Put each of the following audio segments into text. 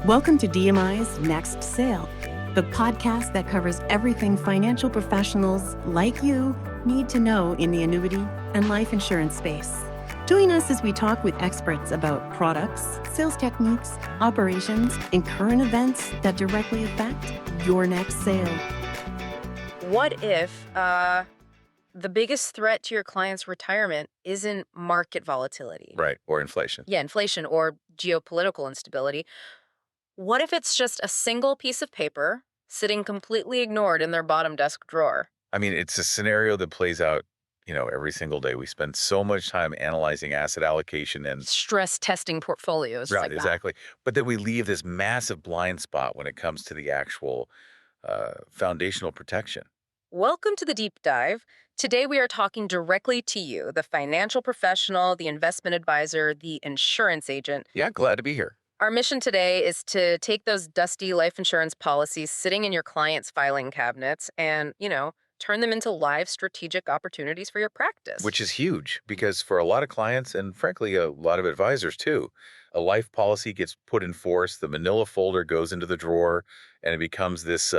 Welcome to DMI's Next Sale, the podcast that covers everything financial professionals like you need to know in the annuity and life insurance space. Join us as we talk with experts about products, sales techniques, operations, and current events that directly affect your next sale. What if the biggest threat to your client's retirement isn't market volatility? Right, or inflation. Yeah, inflation or geopolitical instability. What if it's just a single piece of paper sitting completely ignored in their bottom desk drawer? I mean, it's a scenario that plays out, every single day. We spend so much time analyzing asset allocation and Stress testing portfolios. right, like that. exactly. But then we leave this massive blind spot when it comes to the actual foundational protection. Welcome to the deep dive. Today we are talking directly to you, the financial professional, the investment advisor, the insurance agent. Yeah, glad to be here. Our mission today is to take those dusty life insurance policies sitting in your client's filing cabinets and, turn them into live strategic opportunities for your practice. Which is huge because for a lot of clients and frankly, a lot of advisors too, a life policy gets put in force, the manila folder goes into the drawer, and it becomes this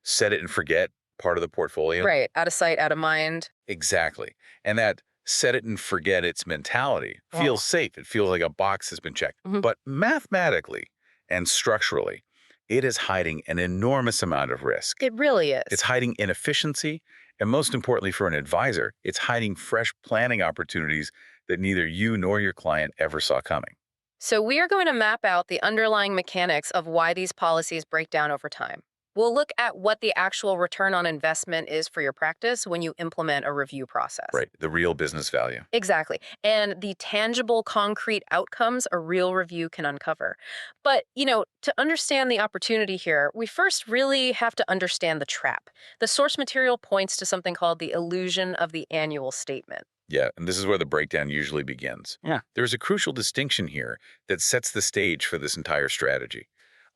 set it and forget part of the portfolio. Right. Out of sight, out of mind. Exactly. And that set it and forget its mentality feels safe. It feels like a box has been checked. Mhm. But mathematically and structurally, it is hiding an enormous amount of risk. It really is. It's hiding inefficiency. And most importantly, for an advisor, it's hiding fresh planning opportunities that neither you nor your client ever saw coming. So we are going to map out the underlying mechanics of why these policies break down over time. We'll look at what the actual return on investment is for your practice when you implement a review process. Right. The real business value. Exactly. And the tangible, concrete outcomes a real review can uncover. But, to understand the opportunity here, we first really have to understand the trap. The source material points to something called the illusion of the annual statement. Yeah, and this is where the breakdown usually begins. Yeah. There's a crucial distinction here that sets the stage for this entire strategy.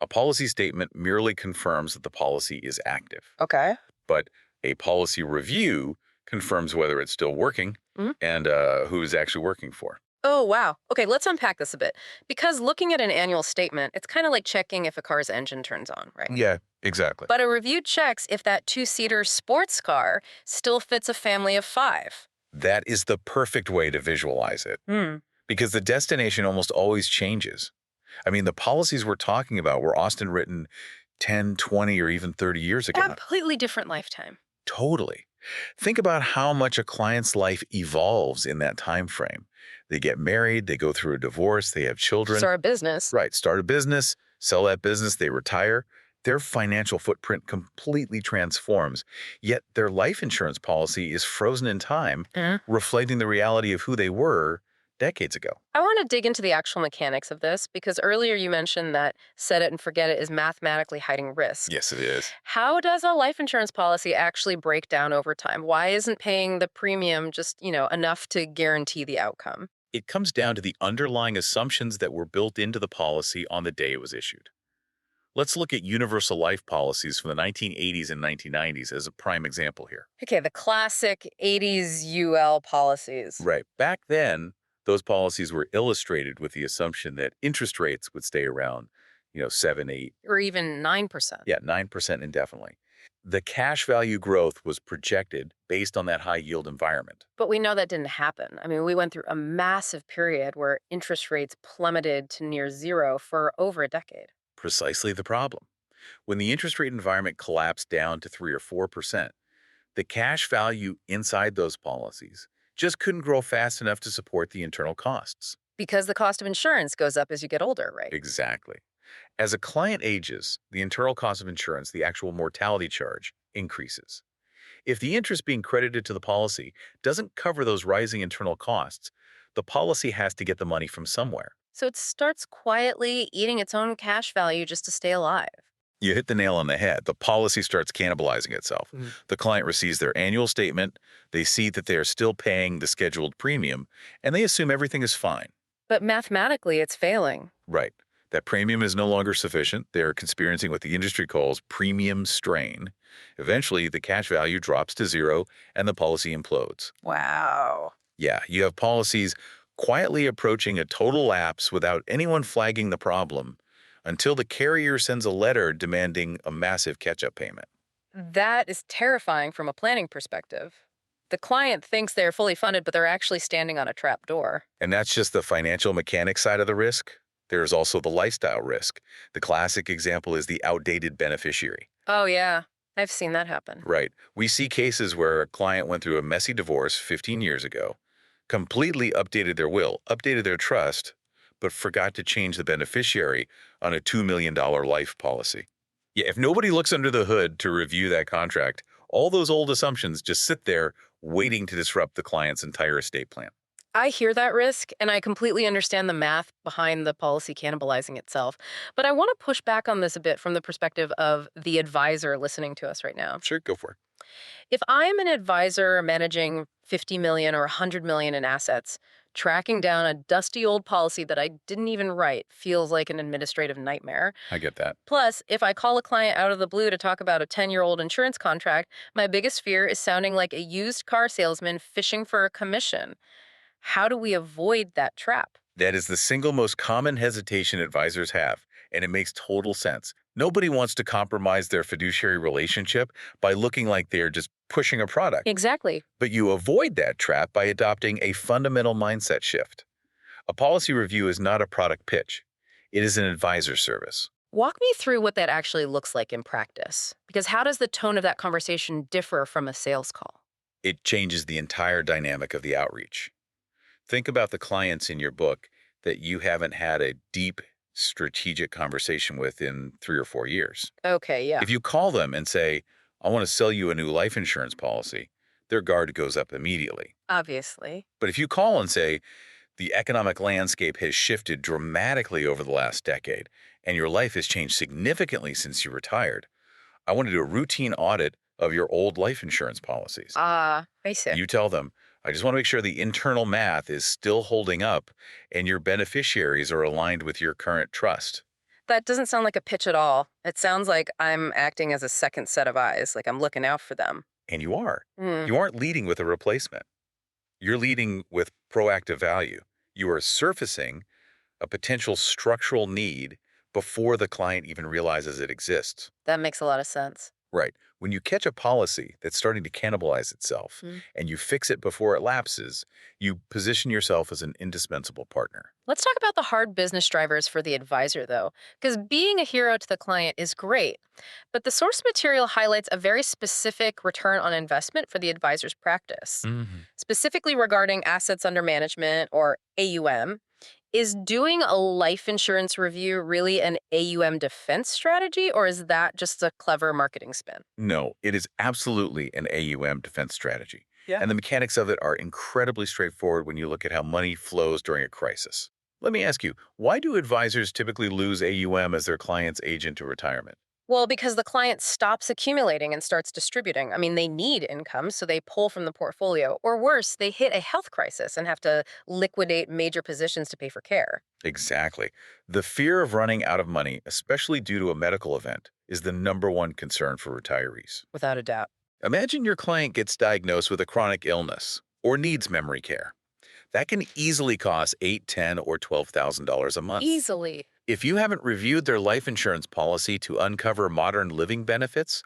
A policy statement merely confirms that the policy is active, Okay. but a policy review confirms whether it's still working Mhm. and who is actually working for. Oh, wow. Okay, let's unpack this a bit. Because looking at an annual statement, it's kind of like checking if a car's engine turns on, right? Yeah, exactly. But a review checks if that two-seater sports car still fits a family of 5. That is the perfect way to visualize it Hmm. because the destination almost always changes. I mean, the policies we're talking about were often written 10, 20, or even 30 years ago. Completely different lifetime. Totally. Think about how much a client's life evolves in that time frame. They get married, they go through a divorce, they have children. Start a business. Right, start a business, sell that business, they retire. Their financial footprint completely transforms, yet their life insurance policy is frozen in time, reflecting the reality of who they were decades ago. I want to dig into the actual mechanics of this because earlier you mentioned that set it and forget it is mathematically hiding risk. Yes, it is. How does a life insurance policy actually break down over time? Why isn't paying the premium just, enough to guarantee the outcome? It comes down to the underlying assumptions that were built into the policy on the day it was issued. Let's look at universal life policies from the 1980s and 1990s as a prime example here. Okay, the classic 80s UL policies. Right. Back then, those policies were illustrated with the assumption that interest rates would stay around, 7, 8, Or even 9%. yeah, 9% indefinitely. The cash value growth was projected based on that high yield environment. But we know that didn't happen. I mean, we went through a massive period where interest rates plummeted to near zero for over a decade. Precisely the problem. When the interest rate environment collapsed down to 3 or 4%, the cash value inside those policies just couldn't grow fast enough to support the internal costs. Because the cost of insurance goes up as you get older, right? Exactly. As a client ages, the internal cost of insurance, the actual mortality charge, increases. If the interest being credited to the policy doesn't cover those rising internal costs, the policy has to get the money from somewhere. So it starts quietly eating its own cash value just to stay alive. You hit the nail on the head. The policy starts cannibalizing itself. The client receives their annual statement, they see that they are still paying the scheduled premium, and they assume everything is fine. But mathematically, it's failing. Right. That premium is no longer sufficient. They're experiencing what the industry calls premium strain. Eventually, the cash value drops to zero and the policy implodes. Wow. Yeah, you have policies quietly approaching a total lapse without anyone flagging the problem until the carrier sends a letter demanding a massive catch-up payment. That is terrifying from a planning perspective. The client thinks they're fully funded, but they're actually standing on a trap door. And that's just the financial mechanics side of the risk. There's also the lifestyle risk. The classic example is the outdated beneficiary. Oh, yeah. I've seen that happen. Right. We see cases where a client went through a messy divorce 15 years ago, completely updated their will, updated their trust, but forgot to change the beneficiary on a $2 million life policy. Yeah, if nobody looks under the hood to review that contract, all those old assumptions just sit there waiting to disrupt the client's entire estate plan. I hear that risk, and I completely understand the math behind the policy cannibalizing itself. But I want to push back on this a bit from the perspective of the advisor listening to us right now. Sure, go for it. If I'm an advisor managing 50 million or 100 million in assets, tracking down a dusty old policy that I didn't even write feels like an administrative nightmare. I get that. Plus, if I call a client out of the blue to talk about a 10-year-old insurance contract, my biggest fear is sounding like a used car salesman fishing for a commission. How do we avoid that trap? That is the single most common hesitation advisors have, and it makes total sense. Nobody wants to compromise their fiduciary relationship by looking like they're just pushing a product. Exactly. But you avoid that trap by adopting a fundamental mindset shift. A policy review is not a product pitch. It is an advisor service. Walk me through what that actually looks like in practice. Because how does the tone of that conversation differ from a sales call? It changes the entire dynamic of the outreach. Think about the clients in your book that you haven't had a deep, strategic conversation with in 3 or 4 years. Okay, yeah. If you call them and say, I want to sell you a new life insurance policy, their guard goes up immediately. Obviously. But if you call and say, the economic landscape has shifted dramatically over the last decade, and your life has changed significantly since you retired, I want to do a routine audit of your old life insurance policies. Basic. You tell them, I just want to make sure the internal math is still holding up and your beneficiaries are aligned with your current trust. That doesn't sound like a pitch at all. It sounds like I'm acting as a second set of eyes, like I'm looking out for them. And you are. Hmm. You aren't leading with a replacement. You're leading with proactive value. You are surfacing a potential structural need before the client even realizes it exists. That makes a lot of sense. Right. When you catch a policy that's starting to cannibalize itself and you fix it before it lapses, you position yourself as an indispensable partner. Let's talk about the hard business drivers for the advisor, though, because being a hero to the client is great. But the source material highlights a very specific return on investment for the advisor's practice, specifically regarding assets under management, or AUM. Is doing a life insurance review really an AUM defense strategy, or is that just a clever marketing spin? No, it is absolutely an AUM defense strategy. Yeah. And the mechanics of it are incredibly straightforward when you look at how money flows during a crisis. Let me ask you, why do advisors typically lose AUM as their clients age into retirement? Well, because the client stops accumulating and starts distributing. I mean, they need income, so they pull from the portfolio. Or worse, they hit a health crisis and have to liquidate major positions to pay for care. Exactly. The fear of running out of money, especially due to a medical event, is the #1 concern for retirees. Without a doubt. Imagine your client gets diagnosed with a chronic illness or needs memory care. That can easily cost $8, $10, or $12,000 a month. Easily. If you haven't reviewed their life insurance policy to uncover modern living benefits,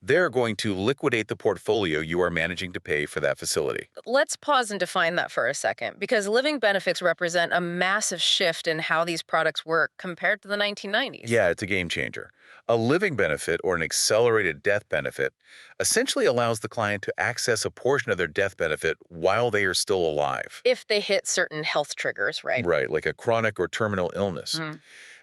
they're going to liquidate the portfolio you are managing to pay for that facility. Let's pause and define that for a second, because living benefits represent a massive shift in how these products work compared to the 1990s. Yeah, it's a game changer. A living benefit, or an accelerated death benefit, essentially allows the client to access a portion of their death benefit while they are still alive. If they hit certain health triggers, right? Right, like a chronic or terminal illness.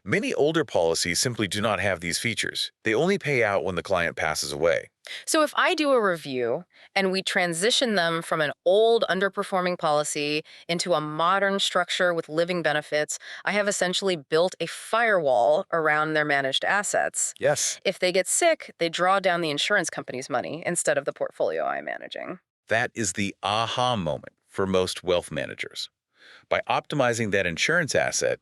Many older policies simply do not have these features. They only pay out when the client passes away. So if I do a review and we transition them from an old underperforming policy into a modern structure with living benefits, I have essentially built a firewall around their managed assets. Yes. If they get sick, they draw down the insurance company's money instead of the portfolio I'm managing. That is the aha moment for most wealth managers. By optimizing that insurance asset,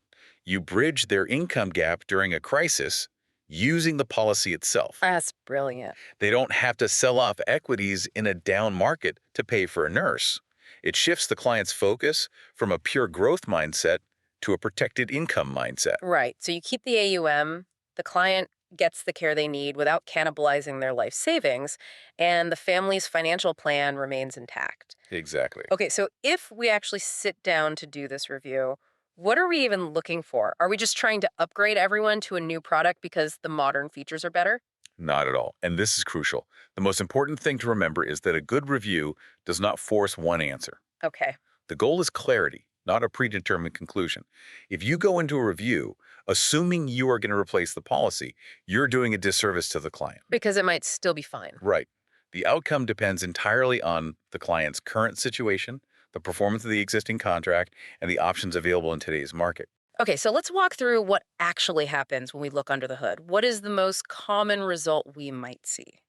you bridge their income gap during a crisis using the policy itself. That's brilliant. They don't have to sell off equities in a down market to pay for a nurse. It shifts the client's focus from a pure growth mindset to a protected income mindset. Right. So you keep the AUM, the client gets the care they need without cannibalizing their life savings, and the family's financial plan remains intact. Exactly. Okay, so if we actually sit down to do this review, what are we even looking for? Are we just trying to upgrade everyone to a new product because the modern features are better? Not at all. And this is crucial. The most important thing to remember is that a good review does not force one answer. Okay. The goal is clarity, not a predetermined conclusion. If you go into a review assuming you are going to replace the policy, you're doing a disservice to the client. Because it might still be fine. Right. The outcome depends entirely on the client's current situation, the performance of the existing contract, and the options available in today's market. Okay, so let's walk through what actually happens when we look under the hood. What is the most common result we might see?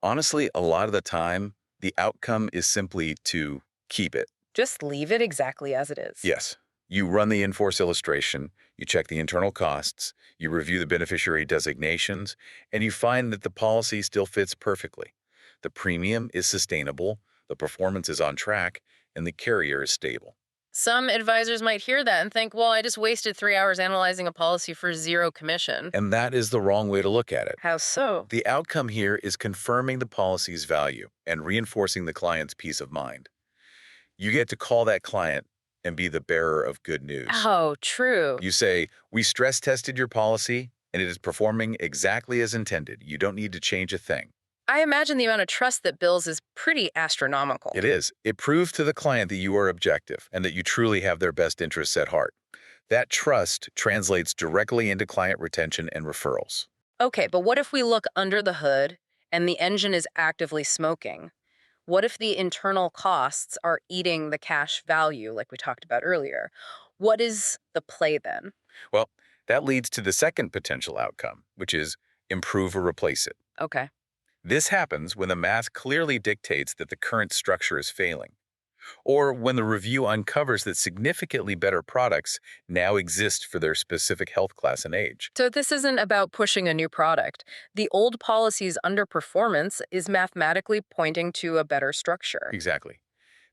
Honestly, a lot of the time, the outcome is simply to keep it. Just leave it exactly as it is. Yes. You run the in-force illustration, you check the internal costs, you review the beneficiary designations, and you find that the policy still fits perfectly. The premium is sustainable, the performance is on track, and the carrier is stable. Some advisors might hear that and think, well, I just wasted 3 hours analyzing a policy for zero commission. And that is the wrong way to look at it. How so? The outcome here is confirming the policy's value and reinforcing the client's peace of mind. You get to call that client and be the bearer of good news. Oh, true. You say, we stress tested your policy and it is performing exactly as intended. You don't need to change a thing. I imagine the amount of trust that builds is pretty astronomical. It is. It proves to the client that you are objective and that you truly have their best interests at heart. That trust translates directly into client retention and referrals. Okay, but what if we look under the hood and the engine is actively smoking? What if the internal costs are eating the cash value, like we talked about earlier? What is the play then? Well, that leads to the second potential outcome, which is improve or replace it. Okay. This happens when the math clearly dictates that the current structure is failing, or when the review uncovers that significantly better products now exist for their specific health class and age. So this isn't about pushing a new product. The old policy's underperformance is mathematically pointing to a better structure. Exactly.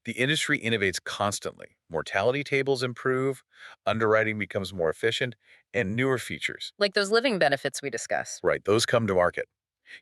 The industry innovates constantly. Mortality tables improve, underwriting becomes more efficient, and newer features. Like those living benefits we discussed. Right, those come to market.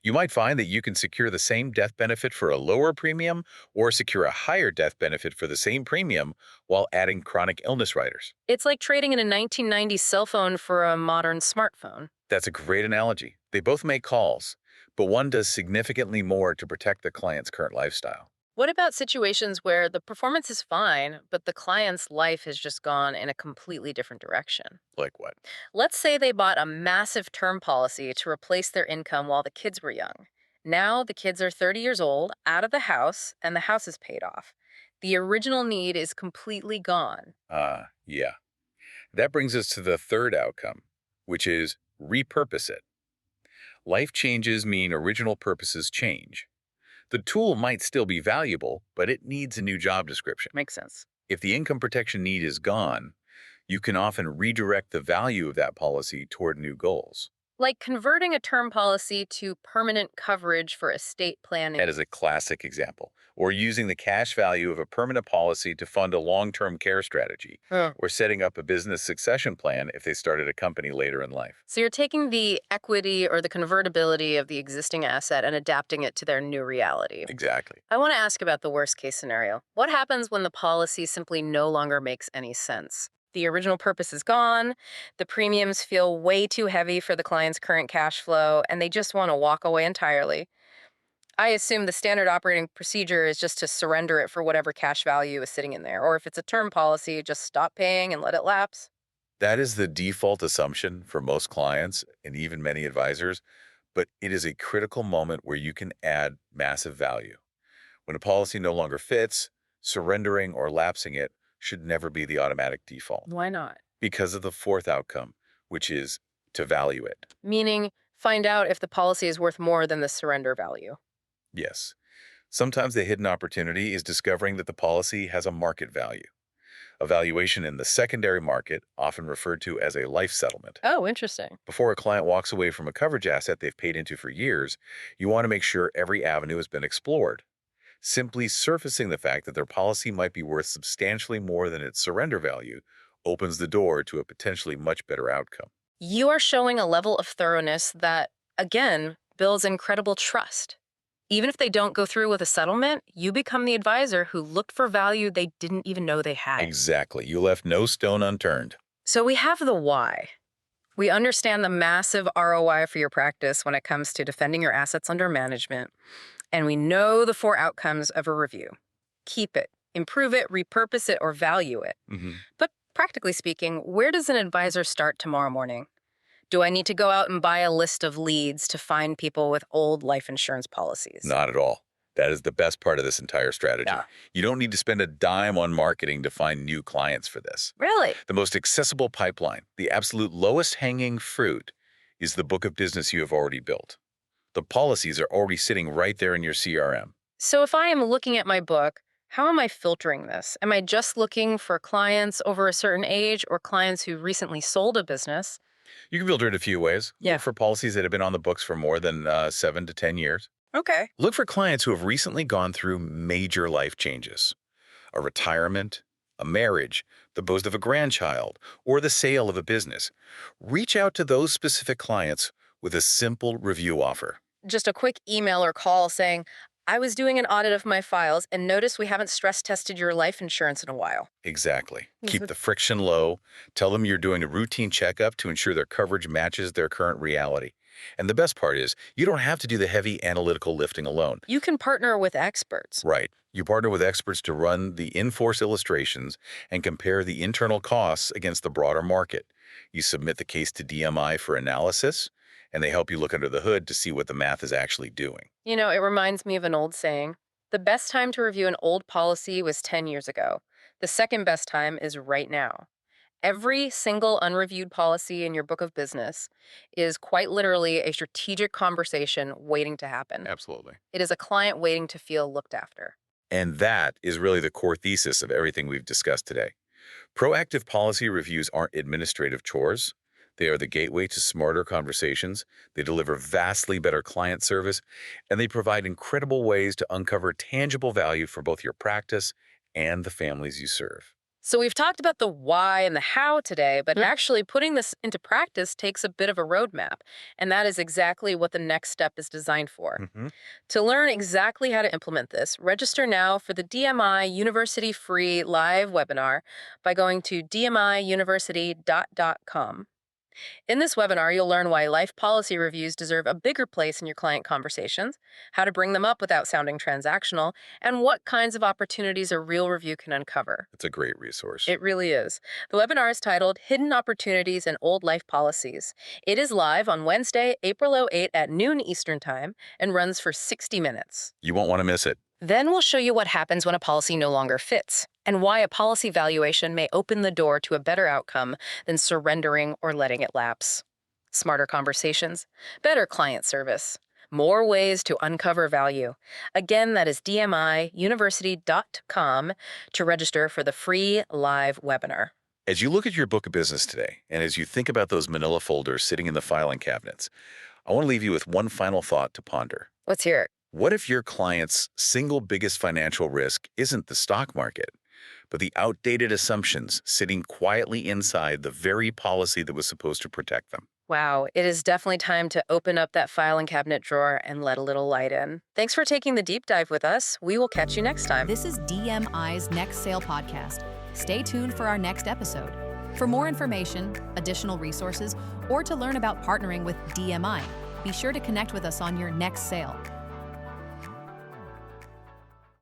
You might find that you can secure the same death benefit for a lower premium or secure a higher death benefit for the same premium while adding chronic illness riders. It's like trading in a 1990s cell phone for a modern smartphone. That's a great analogy. They both make calls, but one does significantly more to protect the client's current lifestyle. What about situations where the performance is fine, but the client's life has just gone in a completely different direction? Like what? Let's say they bought a massive term policy to replace their income while the kids were young. Now the kids are 30 years old, out of the house, and the house is paid off. The original need is completely gone. Yeah. That brings us to the third outcome, which is repurpose it. Life changes mean original purposes change. The tool might still be valuable, but it needs a new job description. Makes sense. If the income protection need is gone, you can often redirect the value of that policy toward new goals. Like converting a term policy to permanent coverage for estate planning. That is a classic example. Or using the cash value of a permanent policy to fund a long-term care strategy, or setting up a business succession plan if they started a company later in life. So you're taking the equity or the convertibility of the existing asset and adapting it to their new reality. Exactly. I want to ask about the worst case scenario. What happens when the policy simply no longer makes any sense? The original purpose is gone, the premiums feel way too heavy for the client's current cash flow, and they just want to walk away entirely. I assume the standard operating procedure is just to surrender it for whatever cash value is sitting in there. Or if it's a term policy, just stop paying and let it lapse. That is the default assumption for most clients and even many advisors, but it is a critical moment where you can add massive value. When a policy no longer fits, surrendering or lapsing it should never be the automatic default Why not? because of the fourth outcome, which is to value it. Meaning, find out if the policy is worth more than the surrender value. Yes. Sometimes the hidden opportunity is discovering that the policy has a market value. A valuation in the secondary market, often referred to as a life settlement. Oh, interesting. Before a client walks away from a coverage asset they've paid into for years, you want to make sure every avenue has been explored. Simply surfacing the fact that their policy might be worth substantially more than its surrender value opens the door to a potentially much better outcome. You are showing a level of thoroughness that, again, builds incredible trust. Even if they don't go through with a settlement, you become the advisor who looked for value they didn't even know they had. Exactly. You left no stone unturned. So we have the why. We understand the massive ROI for your practice when it comes to defending your assets under management. And we know the 4 outcomes of a review. Keep it, improve it, repurpose it, or value it. But practically speaking, where does an advisor start tomorrow morning? Do I need to go out and buy a list of leads to find people with old life insurance policies? Not at all. That is the best part of this entire strategy. Yeah. You don't need to spend a dime on marketing to find new clients for this. Really? The most accessible pipeline, the absolute lowest hanging fruit, is the book of business you have already built. The policies are already sitting right there in your CRM. So if I am looking at my book, how am I filtering this? Am I just looking for clients over a certain age or clients who recently sold a business? You can filter it a few ways. Yeah. Look for policies that have been on the books for more than 7 to 10 years. Okay. Look for clients who have recently gone through major life changes. A retirement, a marriage, the birth of a grandchild, or the sale of a business. Reach out to those specific clients with a simple review offer. Just a quick email or call saying, I was doing an audit of my files and noticed we haven't stress tested your life insurance in a while. Exactly. Is Keep it- the friction low. Tell them you're doing a routine checkup to ensure their coverage matches their current reality. And the best part is, you don't have to do the heavy analytical lifting alone. You can partner with experts. Right. You partner with experts to run the in-force illustrations and compare the internal costs against the broader market. You submit the case to DMI for analysis, and they help you look under the hood to see what the math is actually doing. You know, it reminds me of an old saying. The best time to review an old policy was 10 years ago. The second best time is right now. Every single unreviewed policy in your book of business is quite literally a strategic conversation waiting to happen. Absolutely. It is a client waiting to feel looked after. And that is really the core thesis of everything we've discussed today. Proactive policy reviews aren't administrative chores. They are the gateway to smarter conversations. They deliver vastly better client service, and they provide incredible ways to uncover tangible value for both your practice and the families you serve. So we've talked about the why and the how today, but actually putting this into practice takes a bit of a roadmap. And that is exactly what the next step is designed for. To learn exactly how to implement this, register now for the DMI University free live webinar by going to dmiuniversity.com. In this webinar, you'll learn why life policy reviews deserve a bigger place in your client conversations, how to bring them up without sounding transactional, and what kinds of opportunities a real review can uncover. It's a great resource. It really is. The webinar is titled Hidden Opportunities in Old Life Policies. It is live on Wednesday, April 08 at noon Eastern Time and runs for 60 minutes. You won't want to miss it. Then we'll show you what happens when a policy no longer fits and why a policy valuation may open the door to a better outcome than surrendering or letting it lapse. Smarter conversations, better client service, more ways to uncover value. Again, that is dmiuniversity.com to register for the free live webinar. As you look at your book of business today, and as you think about those manila folders sitting in the filing cabinets, I want to leave you with one final thought to ponder. Let's hear it. What if your client's single biggest financial risk isn't the stock market, but the outdated assumptions sitting quietly inside the very policy that was supposed to protect them? Wow, it is definitely time to open up that filing cabinet drawer and let a little light in. Thanks for taking the deep dive with us. We will catch you next time. This is DMI's Next Sale podcast. Stay tuned for our next episode. For more information, additional resources, or to learn about partnering with DMI, be sure to connect with us on your next sale.